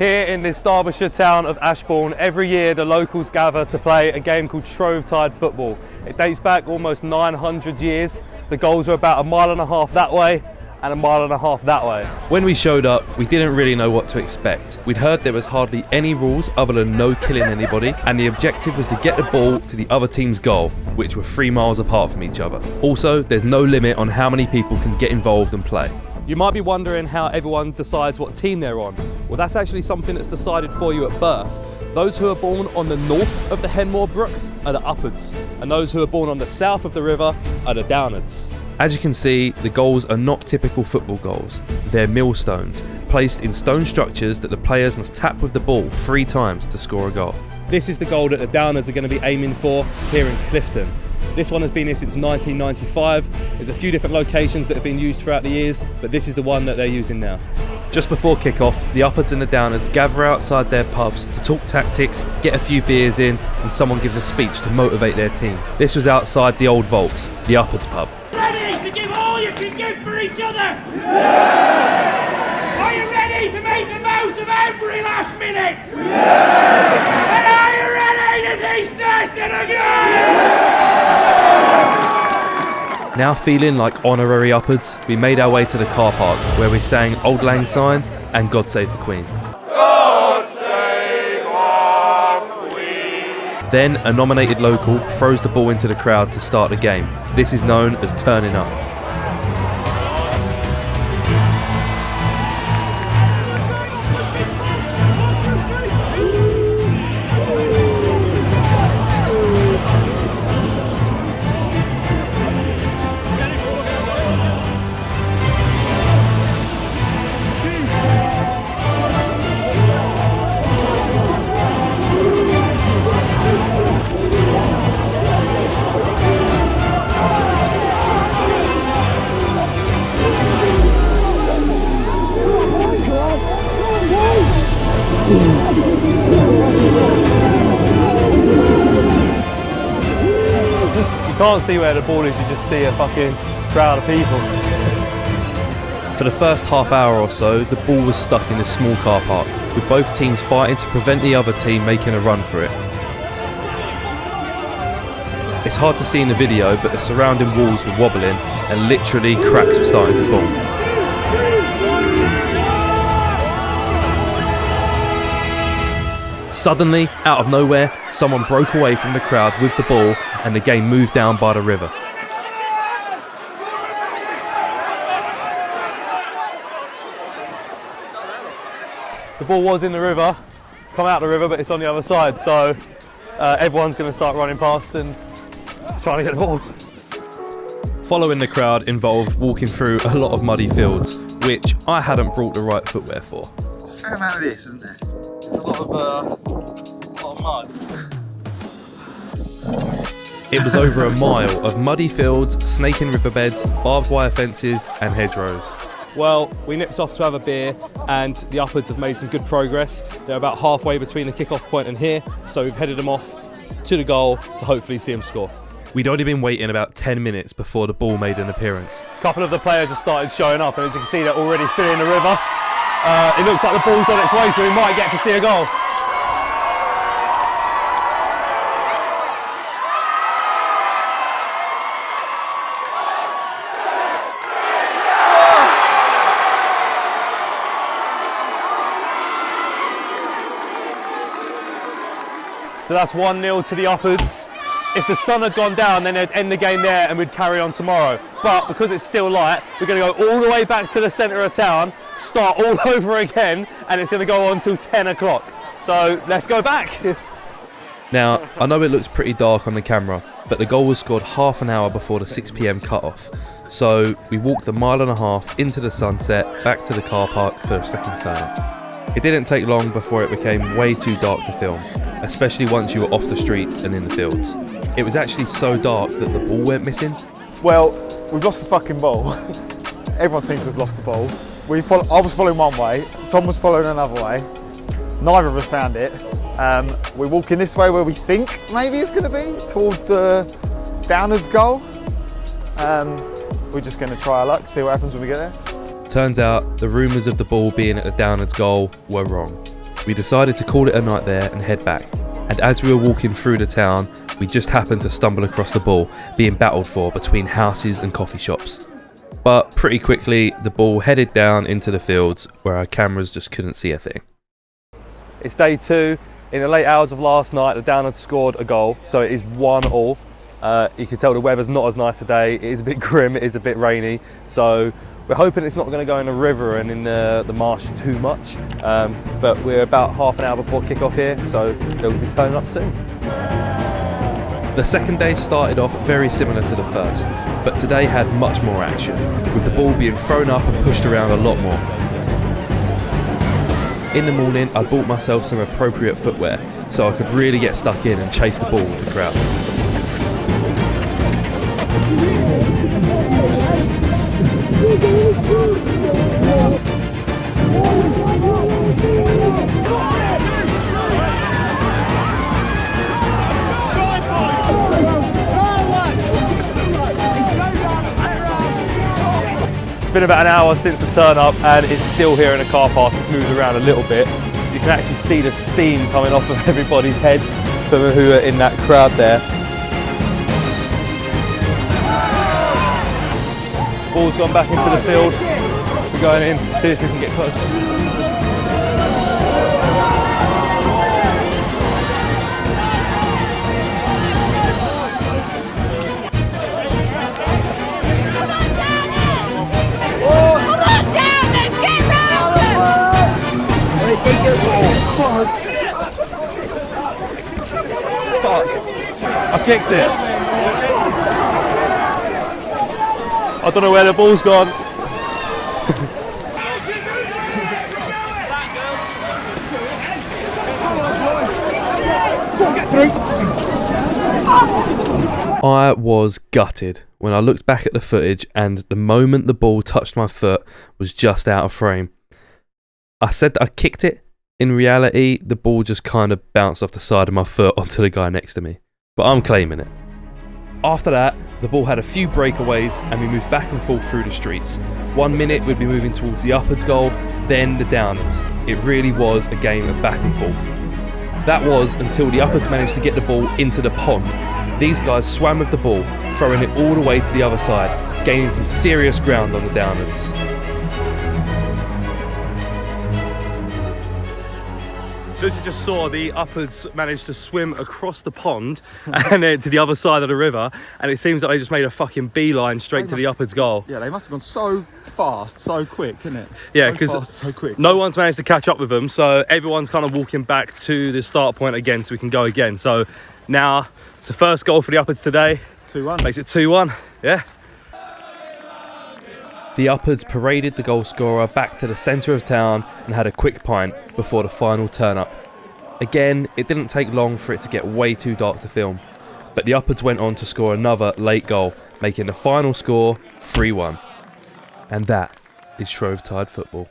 Here in this Derbyshire town of Ashbourne, every year the locals gather to play a game called Shrovetide Football. It dates back almost 900 years. The goals are about 1.5 miles that way and 1.5 miles that way. When we showed up, we didn't really know what to expect. We'd heard there was hardly any rules other than no killing anybody, and the objective was to get the ball to the other team's goal, which were 3 miles apart from each other. Also, there's no limit on how many people can get involved and play. You might be wondering how everyone decides what team they're on. Well, that's actually something that's decided for you at birth. Those who are born on the north of the Henmore Brook are the uppards, and those who are born on the south of the river are the downards. As you can see, the goals are not typical football goals. They're millstones, placed in stone structures that the players must tap with the ball 3 times to score a goal. This is the goal that the downards are going to be aiming for here in Clifton. This one has been here since 1995. There's a few different locations that have been used throughout the years, but this is the one that they're using now. Just before kick-off, the uppards and the downards gather outside their pubs to talk tactics, get a few beers in, and someone gives a speech to motivate their team. This was outside the Old Vaults, the uppards pub. Ready to give all you can give for each other? Yeah! Are you ready to make the most of every last minute? Yeah! And are you ready to see Sturgeon again? Now feeling like honorary uppards, we made our way to the car park where we sang Auld Lang Syne and God Save the Queen. God save our Queen. Then a nominated local throws the ball into the crowd to start the game. This is known as turning up. You can't see where the ball is, you just see a fucking crowd of people. For the first half hour or so, the ball was stuck in this small car park, with both teams fighting to prevent the other team making a run for it. It's hard to see in the video, but the surrounding walls were wobbling and literally cracks were starting to form. Suddenly, out of nowhere, someone broke away from the crowd with the ball and the game moved down by the river. The ball was in the river, it's come out of the river, but it's on the other side, so everyone's going to start running past and trying to get the ball. Following the crowd involved walking through a lot of muddy fields, which I hadn't brought the right footwear for. There's a fair amount of this, isn't there? A lot of mud. It was over a mile of muddy fields, snaking riverbeds, barbed wire fences and hedgerows. Well, we nipped off to have a beer and the uppards have made some good progress. They're about halfway between the kick-off point and here, so we've headed them off to the goal to hopefully see them score. We'd only been waiting about 10 minutes before the ball made an appearance. A couple of the players have started showing up, and as you can see, they're already filling the river. It looks like the ball's on its way, so we might get to see a goal. So that's 1-0 to the uppards. If the sun had gone down, then they'd end the game there and we'd carry on tomorrow. But because it's still light, we're going to go all the way back to the centre of town, start all over again, and it's going to go on till 10 o'clock. So let's go back. Now, I know it looks pretty dark on the camera, but the goal was scored half an hour before the 6 PM cut-off. So we walked the 1.5 miles into the sunset, back to the car park for a second turn. It didn't take long before it became way too dark to film, especially once you were off the streets and in the fields. It was actually so dark that the ball went missing. Well, we've lost the fucking ball. Everyone seems to have lost the ball. I was following one way, Tom was following another way. Neither of us found it. We're walking this way where we think maybe it's going to be, towards the downwards goal. We're just going to try our luck, see what happens when we get there. Turns out the rumours of the ball being at the downwards goal were wrong. we decided to call it a night there and head back. And as we were walking through the town, we just happened to stumble across the ball being battled for between houses and coffee shops. But pretty quickly, the ball headed down into the fields where our cameras just couldn't see a thing. It's day 2. In the late hours of last night, the Down had scored a goal, so it is 1-1. You can tell the weather's not as nice today. It is a bit grim, it is a bit rainy, so we're hoping it's not going to go in the river and in the marsh too much. But we're about half an hour before kick-off here, so they'll be turning up soon. The second day started off very similar to the first, but today had much more action, with the ball being thrown up and pushed around a lot more. In the morning, I bought myself some appropriate footwear so I could really get stuck in and chase the ball with the crowd. It's been about an hour since the turn up and it's still here in the car park. It's moved around a little bit. You can actually see the steam coming off of everybody's heads from who are in that crowd there. Ball's gone back into the field. We're going in, see if we can get close. I kicked it. I don't know where the ball's gone. I was gutted when I looked back at the footage and the moment the ball touched my foot was just out of frame. I said that I kicked it. In reality, the ball just kind of bounced off the side of my foot onto the guy next to me. But I'm claiming it. After that, the ball had a few breakaways and we moved back and forth through the streets. 1 minute we'd be moving towards the Upwards goal, then the Downers. It really was a game of back and forth. That was until the Upwards managed to get the ball into the pond. These guys swam with the ball, throwing it all the way to the other side, gaining some serious ground on the Downers. So as you just saw, the Upwards managed to swim across the pond and then to the other side of the river, and it seems that they just made a fucking beeline straight to the Upwards goal. Yeah, they must have gone so fast, so quick, isn't it? Yeah, because so quick. No one's managed to catch up with them, so everyone's kind of walking back to the start point again so we can go again. So now it's the first goal for the Upwards today. 2-1. Makes it 2-1, yeah. The Upwards paraded the goal scorer back to the centre of town and had a quick pint before the final turn-up. Again, it didn't take long for it to get way too dark to film, but the Upwards went on to score another late goal, making the final score 3-1. And that is Shrovetide football.